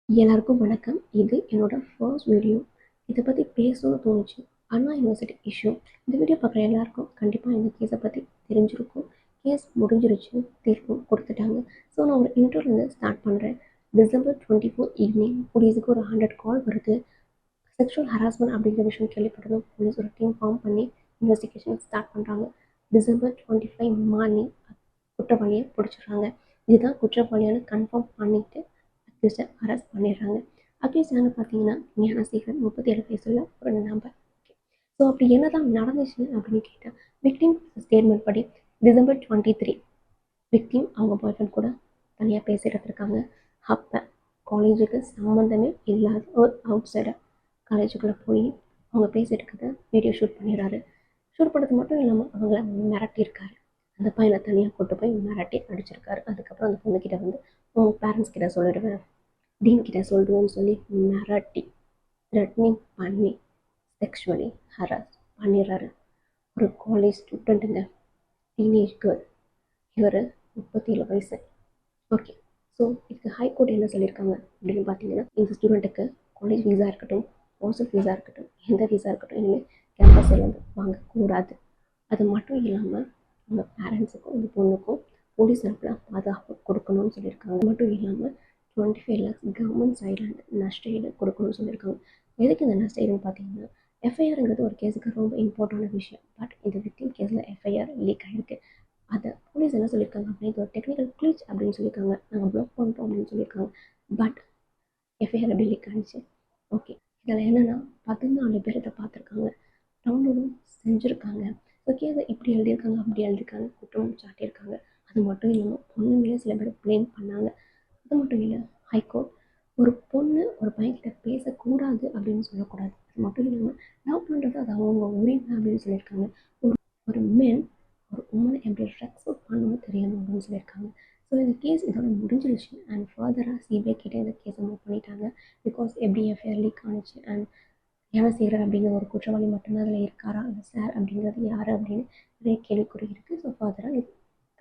எல்லாருக்கும் வணக்கம். இது என்னோட ஃபர்ஸ்ட் வீடியோ. இதை பற்றி பேசணும்னு தோணுச்சு. அண்ணா யூனிவர்சிட்டி இஷ்யூ. இந்த வீடியோ பார்க்குற எல்லாருக்கும் கண்டிப்பாக இந்த கேஸை பற்றி தெரிஞ்சிருக்கும். கேஸ் முடிஞ்சிருச்சு, தீர்ப்பும் கொடுத்துட்டாங்க. ஸோ நான் ஒரு இன்ட்ரோலேருந்து ஸ்டார்ட் பண்ணுறேன். டிசம்பர் 24 ஈவினிங் போலீஸுக்கு ஒரு 100 கால் வருது. செக்ஷுவல் ஹராஸ்மெண்ட் அப்படிங்கிற விஷயம் கேள்விப்பட்டதும் போலீஸ் ஒரு டீம் ஃபார்ம் பண்ணி இன்வெஸ்டிகேஷன் ஸ்டார்ட் பண்ணுறாங்க. டிசம்பர் 25 மார்னிங் குற்றவாளியை பிடிச்சிடுறாங்க. இதுதான் குற்றவாளியான கன்ஃபார்ம் பண்ணிவிட்டு அக்யூஸ்டை அரெஸ்ட் பண்ணிடுறாங்க. அக்யூஸ்ட் யாருன்னு பார்த்தீங்கன்னா ஞானசேகரன், 37 வயசுள்ள ஒரு நபர். ஸோ அப்படி என்ன தான் நடந்துச்சு அப்படின்னு கேட்டால், விக்டிம் ஸ்டேட்மெண்ட் படி டிசம்பர் 23 விக்டிம் அவங்க பாய் ஃப்ரெண்ட் கூட தனியாக பேசிகிட்டு இருக்காங்க. அப்போ காலேஜுக்கு சம்மந்தமே இல்லாத ஒரு அவுட் சைடர் காலேஜுக்குள்ளே போய் அவங்க பேசிகிட்டு இருக்கிறத வீடியோ ஷூட் பண்ணிடுறாரு. ஷூட் பண்ணது மட்டும் இல்லாமல் அவங்கள மிரட்டியிருக்காரு. அந்த பையனை தனியாக கூட்டு போய் மிரட்டி அடிச்சிருக்காரு. அதுக்கப்புறம் அந்த பொண்ணுக்கிட்ட வந்து உங்கள் பேரண்ட்ஸ் கிட்ட சொல்லிடுவேன், டீன் கிட்ட சொல்லுவேன்னு சொல்லி மிரட்டி த்ரெட்னிங் பண்ணி செக்ஷுவலி ஹராஸ் பண்ணிடுறாரு. ஒரு காலேஜ் ஸ்டூடெண்ட்டுங்க, டீனேஜ் கேர்ள். இவர் 37 வயசு. ஓகே, ஸோ இதுக்கு ஹைகோர்ட் என்ன சொல்லியிருக்காங்க அப்படின்னு பார்த்தீங்கன்னா, இந்த ஸ்டூடெண்ட்டுக்கு காலேஜ் வீஸா இருக்கட்டும், ஹாஸ்டல் ஃபீஸாக இருக்கட்டும், எந்த ஃபீஸாக இருக்கட்டும், இனிமேல் கேம்பஸ்லேருந்து வாங்கக்கூடாது. அது மட்டும் இல்லாமல் அவங்க பேரண்ட்ஸுக்கும் இந்த பொண்ணுக்கும் போலீஸ் தரப்பில் பாதுகாப்பு கொடுக்கணும்னு சொல்லியிருக்காங்க. அது மட்டும் இல்லாமல் 25 lakhs கவர்மெண்ட் சைட்லேருந்து நஷ்டஈடு கொடுக்கணும்னு சொல்லியிருக்காங்க. எதுக்கு இந்த நஷ்டஈடுன்னு பார்த்தீங்கன்னா, எஃப்ஐஆருங்கிறது ஒரு கேஸுக்கு ரொம்ப இம்பார்ட்டண்டான விஷயம். பட் இந்த விக்டிம் கேஸில் எஃப்ஐஆர் லீக் ஆகிருக்கு. அதை போலீஸ் என்ன சொல்லியிருக்காங்க அப்படின்னா, இது ஒரு டெக்னிக்கல் க்ளீச் அப்படின்னு சொல்லியிருக்காங்க. நாங்கள் ப்ளாக் பண்ணிட்டோம் அப்படின்னு சொல்லியிருக்காங்க. பட் எஃப்ஐஆர் எப்படி லீக் ஆகிடுச்சு? ஓகே, இதில் என்னென்னா 14 பேர் இதை பார்த்துருக்காங்க, டவுன்லோடும் செஞ்சுருக்காங்க. ஸோ கேஸை இப்படி எழுதியிருக்காங்க, அப்படி எழுதியிருக்காங்க, குற்றம் சாட்டியிருக்காங்க. அது மட்டும் இல்லாமல் பொண்ணுங்களே சில பேர் ப்ளேம் பண்ணாங்க. அது மட்டும் இல்லை, ஹைகோர்ட் ஒரு பொண்ணு ஒரு பையன்கிட்ட பேசக்கூடாது அப்படின்னு சொல்லக்கூடாது. அது மட்டும் இல்லாமல் லவ் பண்ணுறது அது அவங்க உரிமை அப்படின்னு சொல்லியிருக்காங்க. ஒரு மென் ஒரு உமனை எப்படி ரெஸ்பெக்ட் பண்ணணும்னு தெரியணும் அப்படின்னு சொல்லியிருக்காங்க. ஸோ இந்த கேஸ் இதோட முடிஞ்சிருச்சு. அண்ட் ஃபர்தராக சிபிஐ கிட்ட இந்த கேஸை மூவ் பண்ணிட்டாங்க. பிகாஸ் எப்படி எஃப்ஐஆர் லீக் ஆனிச்சு அண்ட் ஞானசேகரன் அப்படிங்கிற ஒரு குற்றவாளி மட்டும்தான் அதில் இருக்காரா, இல்லை சார் அப்படிங்கிறது யார் அப்படின்னு நிறைய கேள்விக்குறி இருக்குது. ஸோ ஃபர்தராக இது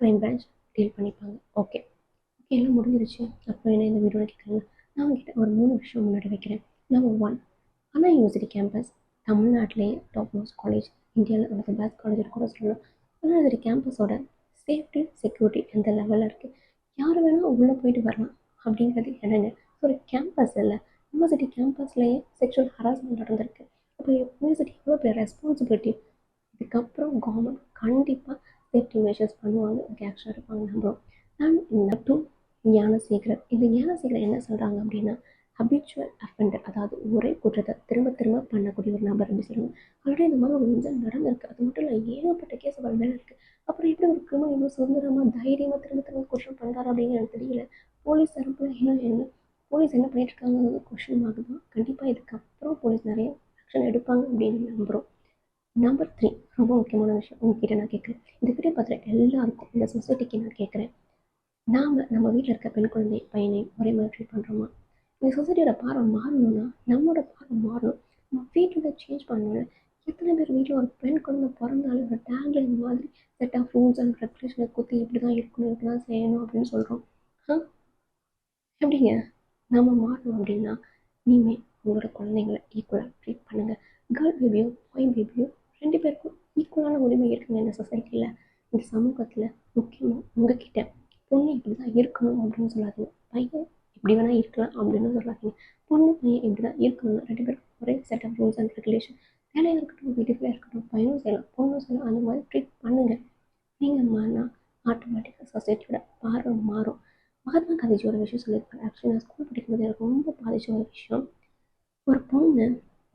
க்ரைம் பிரான்ச் டீல் பண்ணிப்பாங்க. ஓகே ஓகே, எல்லாம் முடிஞ்சிருச்சு. அப்புறம் என்ன இந்த வீடியோவில் கேட்குறாங்க, நான் உங்ககிட்ட ஒரு 3 விஷயம் முன்னாடி வைக்கிறேன். நம்பர் 1, அண்ணா யூனிவர்சிட்டி கேம்பஸ் தமிழ்நாட்டிலே டாப் மோஸ்ட் காலேஜ், இந்தியாவில் உனக்கு பெஸ்ட் காலேஜ் கூட சொல்லலாம். அண்ணா யூனிவர்சிட்டி கேம்பஸோட சேஃப்டி செக்யூரிட்டி எந்த லெவலில் இருக்குது, யார் வேணால் உள்ளே போயிட்டு வரலாம் அப்படிங்கிறது என்னங்க. ஒரு கேம்பஸ் இல்லை, யூனிவர்சிட்டி கேம்பஸ்லேயே செக்ஷுவல் ஹராஸ்மெண்ட் நடந்திருக்கு. அப்போ யூனிவர்சிட்டி எவ்வளோ பெரிய ரெஸ்பான்சிபிலிட்டி. இதுக்கப்புறம் கவர்மெண்ட் கண்டிப்பாக சேஃப்டி மெஷர்ஸ் பண்ணுவாங்க, அதுக்கு ஆக்ஷன் எடுப்பாங்க நம்புகிறோம். And number 2, Gnanasekaran. இந்த ஞானசேகரன் என்ன சொல்கிறாங்க அப்படின்னா, ஹபிச்சுவல் அஃபெண்டர், அதாவது ஒரே குற்றத்தை திரும்ப திரும்ப பண்ணக்கூடிய ஒரு நபர் அப்படின்னு சொல்லுவாங்க. ஆல்ரெடி இந்த மாதிரி ஒரு இன்சிடென்ட் நடந்திருக்கு. அது மட்டும் இல்லை, ஏகப்பட்ட கேஸ் அவர் மேலே இருக்குது. அப்புறம் எப்படி ஒரு கிரிமினல் இவ்வளோ சுதந்திரமாக தைரியமாக திரும்ப திரும்ப குற்றம் பண்ணுறாரு அப்படின்னு எனக்கு தெரியல. போலீஸ் தரப்பில் என்ன போலீஸ் என்ன பண்ணிட்டு இருக்காங்க கொஷின் மார்க் தான். கண்டிப்பாக இதுக்கப்புறம் போலீஸ் நிறைய ஆக்ஷன் எடுப்பாங்க அப்படின்னு நம்புகிறோம். நம்பர் 3, ரொம்ப முக்கியமான விஷயம் உங்ககிட்ட நான் கேட்குறேன். இந்த வீடியோ பார்த்துட்டு எல்லாருக்கும், இந்த சொசைட்டிக்கு நான் கேட்குறேன், நம்ம வீட்டில் இருக்க பெண் குழந்தை பையனை ஒரே மாதிரி ட்ரீட் பண்ணுறோமா? இந்த சொசைட்டியோட பார்வை மாறணும்னா நம்மளோட பார்வை மாறணும். நம்ம வீட்டில் சேஞ்ச் பண்ணணும்ல. எத்தனை பேர் வீட்டில் ஒரு பெண் குழந்தை பிறந்தாலும் ஒரு டேக்ல இந்த மாதிரி செட் ஆஃப் ரூல்ஸ் அண்ட் ரெகுலேஷனை குத்தி இப்படி தான் இருக்கணும், இப்படி தான் செய்யணும் அப்படின்னு சொல்கிறோம். எப்படிங்க? நம்ம மாறணும் அப்படின்னா இனிமேல் உங்களோட குழந்தைங்களை ஈக்குவலாக ட்ரீட் பண்ணுங்கள். கேர்ள் பேபியோ பாய் பேபியோ 2 பேருக்கும் ஈக்குவலான உரிமை இருக்குங்க இந்த சொசைட்டியில், இந்த சமூகத்தில். முக்கியமாக உங்ககிட்ட பொண்ணு இப்படி தான் இருக்கணும் அப்படின்னு சொல்லாதீங்க, பையன் எப்படி வேணால் இருக்கலாம் அப்படின்னு சொல்லாதீங்க. பொண்ணு பையன் இப்படி தான் இருக்கணும், 2 பேருக்கும் ஒரே set of rules and regulation. வேலையாக இருக்கட்டும், வீட்டுக்குள்ளே இருக்கட்டும், பையனும் செய்யலாம் பொண்ணும் செய்யலாம், அந்த மாதிரி ட்ரீட் பண்ணுங்கள். நீங்கள் மாறினா ஆட்டோமேட்டிக்காக சொசைட்டியோட பார்வை மாறும். மகாத்மா காந்திஜி ஒரு விஷயம் சொல்லியிருப்பாரு. ஆக்சுவலி நான் ஸ்கூல் படிக்கும்போது எனக்கு ரொம்ப பாதிச்ச ஒரு விஷயம், ஒரு பொண்ணு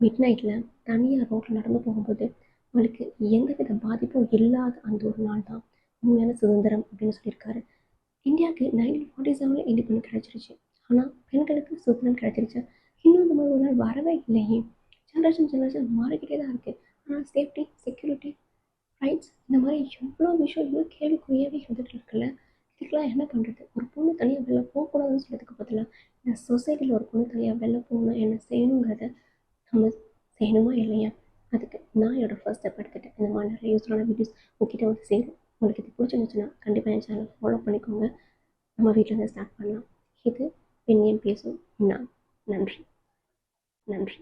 மிட் நைட்டில் தனியாக ரோட்டில் நடந்து போகும்போது அவளுக்கு எந்தவித பாதிப்பும் இல்லாத அந்த ஒரு நாள் தான் உண்மையான சுதந்திரம் அப்படின்னு சொல்லியிருக்காரு. இந்தியாவுக்கு 1947 இண்டிபெண்டன்ஸ் கிடைச்சிருச்சு. ஆனால் பெண்களுக்கு சுதந்திரம் கிடைச்சிருச்சு. இன்னும் அந்த மாதிரி ஒரு நாள் வரவே இல்லையே. ஜென்ரேஷன் மாறிக்கிட்டே தான் இருக்குது. ஆனால் சேஃப்டி செக்யூரிட்டி ரைட்ஸ் இந்த மாதிரி எவ்வளோ விஷயம் இன்னும் கேள்விக்குறியாகவே இருந்துகிட்டு இருக்குல்ல. இதுக்கெல்லாம் என்ன பண்ணுறது? ஒரு பொண்ணு தனியாக வெளில போகக்கூடாதுன்னு சொல்கிறதுக்கு பதிலாக இந்த சொசைட்டியில் ஒரு பொண்ணு தனியாக வெளில போகணும், என்ன செய்யணுங்கிறத நம்ம செய்யணுமா இல்லையா? அதுக்கு நான் என்னோடய ஃபர்ஸ்ட் ஸ்டெப் எடுத்துகிட்டேன். இந்த மாதிரி நிறைய யூஸ்ஃபுல்லான வீடியோஸ் உங்ககிட்ட வந்து சேரும். உங்களுக்கு இது பிடிச்சிருந்துச்சுன்னா கண்டிப்பாக என் சேனலை ஃபாலோ பண்ணிக்கோங்க. நம்ம வீட்டிலேருந்து ஸ்டார்ட் பண்ணலாம். இது பெண்ணியம் பேசும் நான். நன்றி. நன்றி.